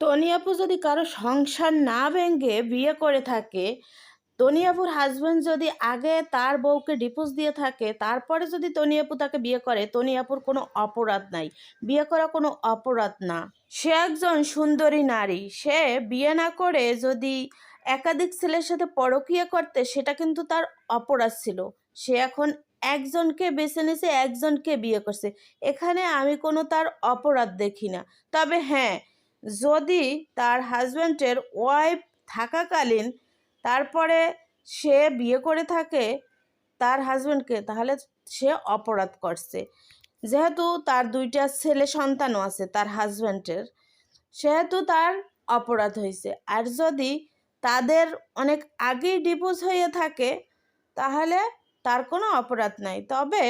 Tony আপু যদি কারো সংসার না ভেঙে বিয়ে করে থাকে, টনি আপুর হাজবেন্ড যদি আগে তার বউকে ডিভোর্স দিয়ে থাকে, তারপরে যদি টনি আপু তাকে বিয়ে করে, টনি আপুর কোনো অপরাধ নাই। বিয়ে করা কোনো অপরাধ না। সে একজন সুন্দরী নারী। সে বিয়ে না করে যদি একাধিক ছেলের সাথে পরকীয়া করতে, সেটা কিন্তু তার অপরাধ ছিল। সে এখন একজনকে বেছে নিয়েছে, একজনকে বিয়ে করছে। এখানে আমি কোনো তার অপরাধ দেখি না। তবে হ্যাঁ, যদি তার হাজব্যান্ডের ওয়াইফ থাকাকালীন তারপরে সে বিয়ে করে থাকে তার হাজব্যান্ডকে, তাহলে সে অপরাধ করছে। যেহেতু তার 2টা ছেলে সন্তানও আছে তার হাজব্যান্ডের, সেহেতু তার অপরাধ হয়েছে। আর যদি তাদের অনেক আগেই ডিভোর্স হয়ে থাকে, তাহলে তার কোনো অপরাধ নাই। তবে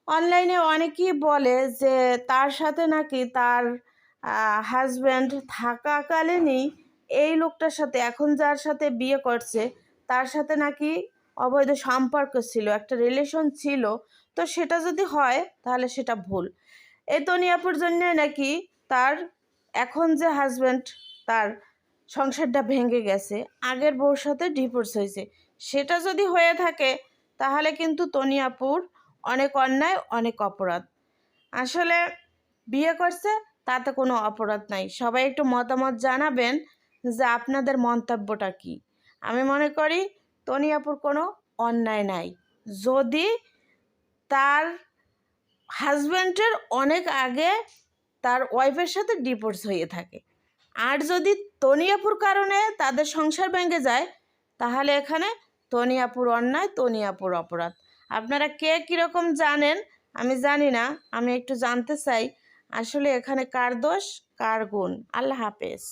অনলাইনে অনেকেই বলে যে তার সাথে নাকি তার হাজব্যান্ড থাকাকালীনই এই লোকটার সাথে, এখন যার সাথে বিয়ে করছে, তার সাথে নাকি অবৈধ সম্পর্ক ছিল, একটা রিলেশন ছিল। তো সেটা যদি হয় তাহলে সেটা ভুল। এই তনিয়াপুর জন্য নাকি তার এখন যে হাজব্যান্ড, তার সংসারটা ভেঙে গেছে, আগের বউর সাথে ডিভোর্স হয়েছে। সেটা যদি হয়ে থাকে তাহলে কিন্তু তনিয়াপুর অনেক অন্যায়, অনেক অপরাধ। আসলে বিয়ে করছে, তাতে কোনো অপরাধ নাই। সবাই একটু মতামত জানাবেন যে আপনাদের মন্তব্যটা কি। আমি মনে করি তনিয়াপুর কোনো অন্যায় নাই, যদি তার হাজব্যান্ডের অনেক আগে তার ওয়াইফের সাথে ডিভোর্স হয়ে থাকে। আর যদি তনিয়াপুর কারণে তাদের সংসার ভেঙে যায়, তাহলে এখানে তনিয়াপুর অন্যায়, তনিয়াপুর অপরাধ। আপনারা কে কীরকম জানেন আমি জানি না, আমি একটু জানতে চাই আসলে এখানে কার দোষ কার গুণ। আল্লাহ হাফেজ।